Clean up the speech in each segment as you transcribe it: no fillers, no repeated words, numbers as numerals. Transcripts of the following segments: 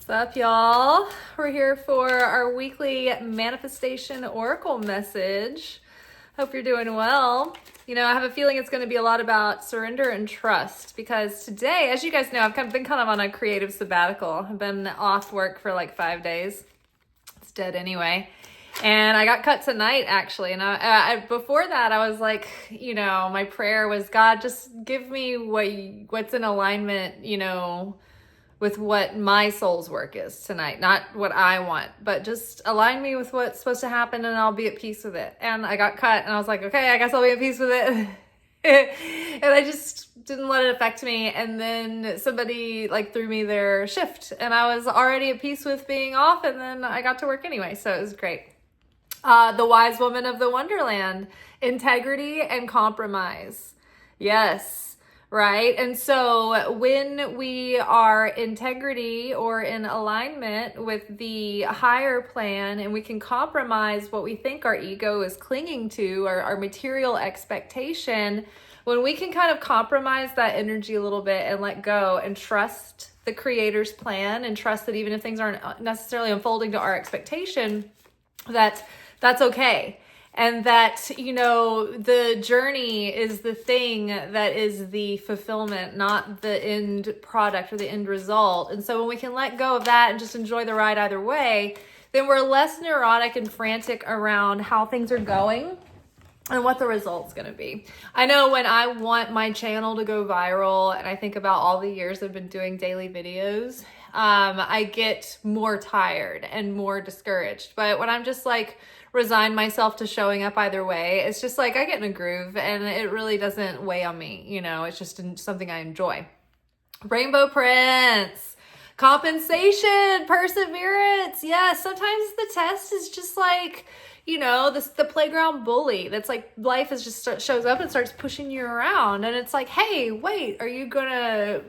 What's up, y'all? We're here for our weekly manifestation oracle message. Hope you're doing well. You know, I have a feeling it's going to be a lot about surrender and trust because today, as you guys know, I've been kind of on a creative sabbatical. I've been off work for like 5 days. It's dead anyway. And I got cut tonight, actually. And I before that, I was like, you know, my prayer was, God, just give me what's in alignment, you know, with what my soul's work is tonight, not what I want, but just align me with what's supposed to happen and I'll be at peace with it. And I got cut and I was like, okay, I guess I'll be at peace with it. And I just didn't let it affect me. And then somebody like threw me their shift and I was already at peace with being off, and then I got to work anyway. So it was great. The wise woman of the Wonderland, integrity and compromise. Yes. Right. And so when we are integrity or in alignment with the higher plan, and we can compromise what we think our ego is clinging to, or our material expectation, when we can kind of compromise that energy a little bit and let go and trust the Creator's plan, and trust that even if things aren't necessarily unfolding to our expectation, that's okay. And that, you know, the journey is the thing that is the fulfillment, not the end product or the end result. And so when we can let go of that and just enjoy the ride either way, then we're less neurotic and frantic around how things are going and what the result's going to be. I know when I want my channel to go viral and I think about all the years I've been doing daily videos, I get more tired and more discouraged. But when I'm just like, resign myself to showing up either way, it's just like I get in a groove and it really doesn't weigh on me. You know, it's just something I enjoy. Rainbow prints, compensation, perseverance. Yes, sometimes the test is just like, you know, the playground bully that's like life is just shows up and starts pushing you around. And it's like, hey, wait, are you going to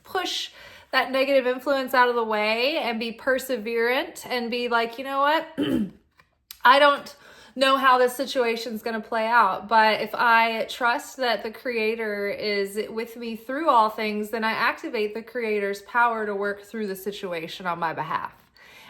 push that negative influence out of the way and be perseverant and be like, you know what? I don't know how this situation is going to play out, but if I trust that the Creator is with me through all things, then I activate the Creator's power to work through the situation on my behalf.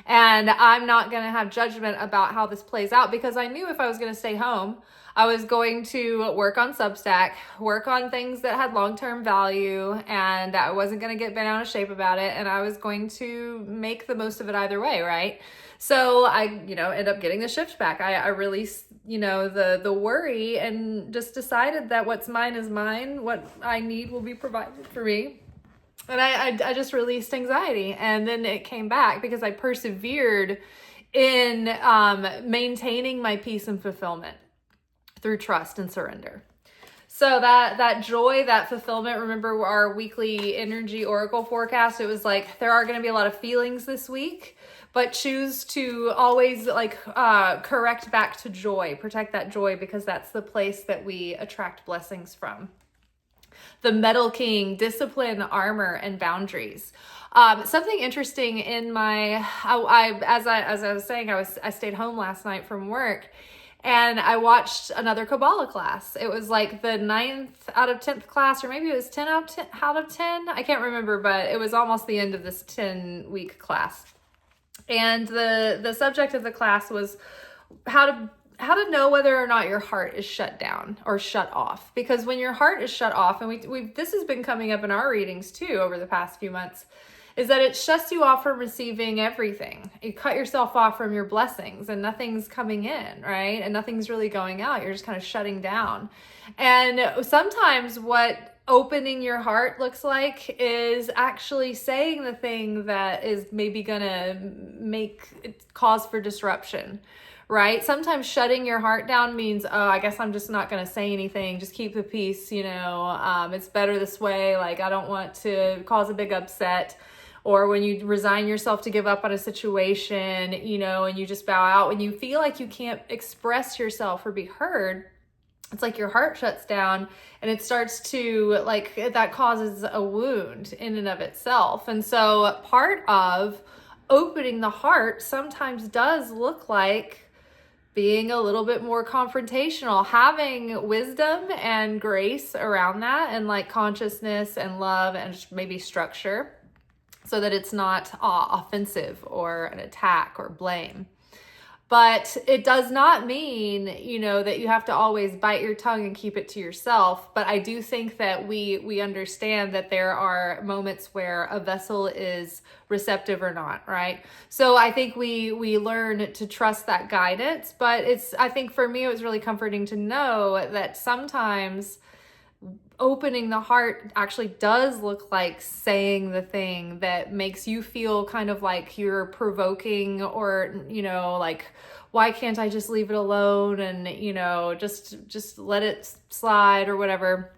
And I'm not going to have judgment about how this plays out, because I knew if I was going to stay home, I was going to work on Substack, work on things that had long-term value, and I wasn't going to get bent out of shape about it. And I was going to make the most of it either way, right? So I, end up getting the shift back. I released, the worry and just decided that what's mine is mine. What I need will be provided for me. And I just released anxiety, and then it came back because I persevered in maintaining my peace and fulfillment through trust and surrender. So that joy, that fulfillment, remember our weekly energy oracle forecast, it was like, there are going to be a lot of feelings this week, but choose to always correct back to joy, protect that joy, because that's the place that we attract blessings from. The Metal King, discipline, armor, and boundaries. Something interesting in my, as I was saying, I stayed home last night from work, and I watched another Kabbalah class. It was like the 9th out of 10th class, or maybe it was 10 out of 10. I can't remember, but it was almost the end of this 10-week class. And the subject of the class was how to know whether or not your heart is shut down or shut off. Because when your heart is shut off, and this has been coming up in our readings too over the past few months, is that it shuts you off from receiving everything. You cut yourself off from your blessings and nothing's coming in, right? And nothing's really going out. You're just kind of shutting down. And sometimes what opening your heart looks like is actually saying the thing that is maybe gonna make it cause for disruption, right? Sometimes shutting your heart down means, oh, I guess I'm just not going to say anything. Just keep the peace, it's better this way. Like, I don't want to cause a big upset. Or when you resign yourself to give up on a situation, and you just bow out, when you feel like you can't express yourself or be heard, it's like your heart shuts down, and it starts to, that causes a wound in and of itself. And so part of opening the heart sometimes does look like being a little bit more confrontational, having wisdom and grace around that, and consciousness and love and maybe structure. so that it's not offensive or an attack or blame. But it does not mean, that you have to always bite your tongue and keep it to yourself. But I do think that we understand that there are moments where a vessel is receptive or not, right? So I think we learn to trust that guidance. But I think for me, it was really comforting to know that sometimes opening the heart actually does look like saying the thing that makes you feel kind of like you're provoking, or like, why can't I just leave it alone and just let it slide or whatever.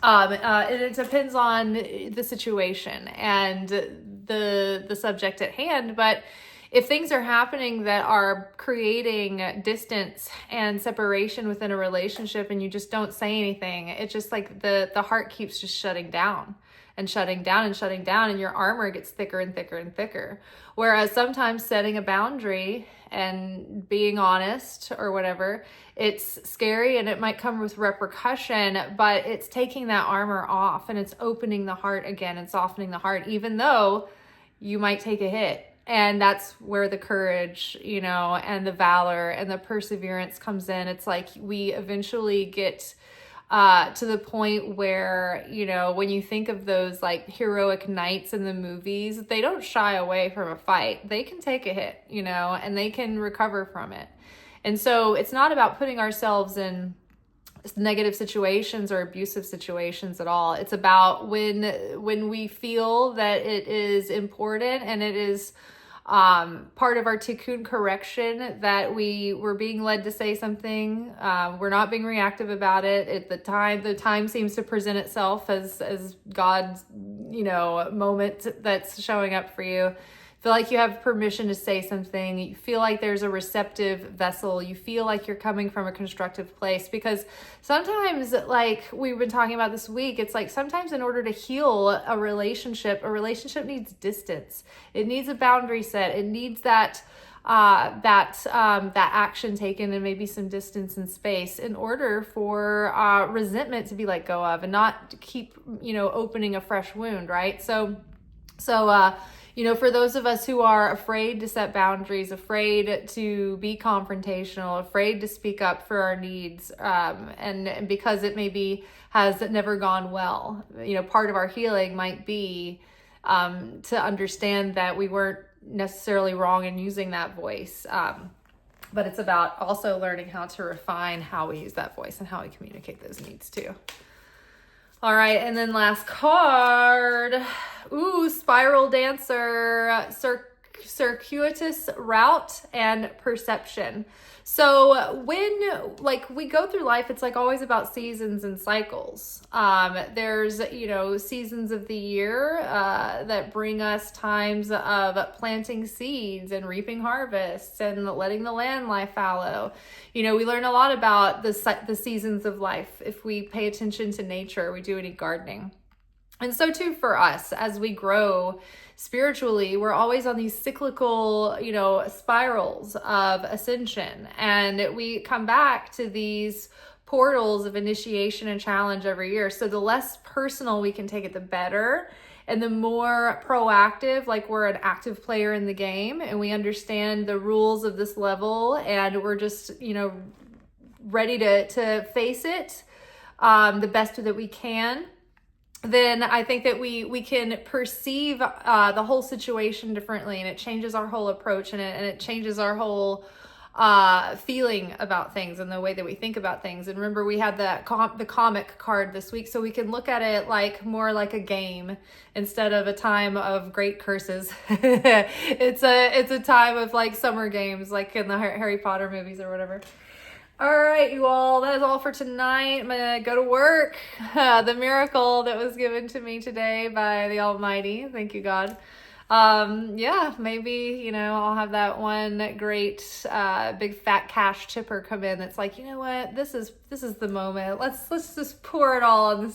And it depends on the situation and the subject at hand. But if things are happening that are creating distance and separation within a relationship and you just don't say anything, it's just like the heart keeps just shutting down and shutting down and shutting down, and your armor gets thicker and thicker and thicker. Whereas sometimes setting a boundary and being honest or whatever, it's scary and it might come with repercussion, but it's taking that armor off and it's opening the heart again and softening the heart, even though you might take a hit. And that's where the courage, and the valor and the perseverance comes in. It's like we eventually get to the point where, when you think of those like heroic knights in the movies, they don't shy away from a fight. They can take a hit, and they can recover from it. And so it's not about putting ourselves in negative situations or abusive situations at all. It's about when we feel that it is important and it is part of our tikkun correction, that we're being led to say something. We're not being reactive about it. At the time seems to present itself as God's, moment that's showing up for you. Feel like you have permission to say something. You feel like there's a receptive vessel. You feel like you're coming from a constructive place, because sometimes, like we've been talking about this week, it's like sometimes in order to heal a relationship needs distance. It needs a boundary set. It needs that action taken and maybe some distance and space in order for resentment to be let go of and not keep, opening a fresh wound, right? So for those of us who are afraid to set boundaries, afraid to be confrontational, afraid to speak up for our needs, and because it maybe has never gone well, part of our healing might be to understand that we weren't necessarily wrong in using that voice. But it's about also learning how to refine how we use that voice and how we communicate those needs too. All right, and then last card. Ooh, Spiral Dancer, Circuitous Route and Perception. So when we go through life, it's always about seasons and cycles. There's, seasons of the year that bring us times of planting seeds and reaping harvests and letting the land lie fallow. We learn a lot about the seasons of life if we pay attention to nature, we do any gardening. And so too for us, as we grow spiritually, we're always on these cyclical, spirals of ascension. And we come back to these portals of initiation and challenge every year. So the less personal we can take it, the better. And the more proactive, like we're an active player in the game and we understand the rules of this level and we're just, ready to face it the best that we can, then I think that we can perceive the whole situation differently, and it changes our whole approach and it changes our whole feeling about things and the way that we think about things. And remember, we had the comic card this week, so we can look at it more like a game instead of a time of great curses. It's a time of summer games, like in the Harry Potter movies or whatever. All right, you all, that is all for tonight. I'm going to go to work. The miracle that was given to me today by the Almighty. Thank you, God. Maybe, I'll have that one great big fat cash chipper come in that's like, you know what, this is the moment. Let's just pour it all on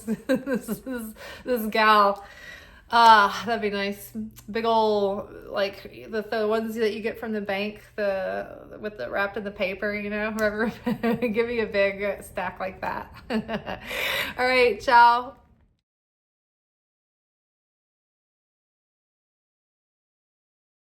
this gal. That'd be nice. Big old, the ones that you get from the bank, with the wrapped in the paper, whoever, give me a big stack like that. All right, ciao.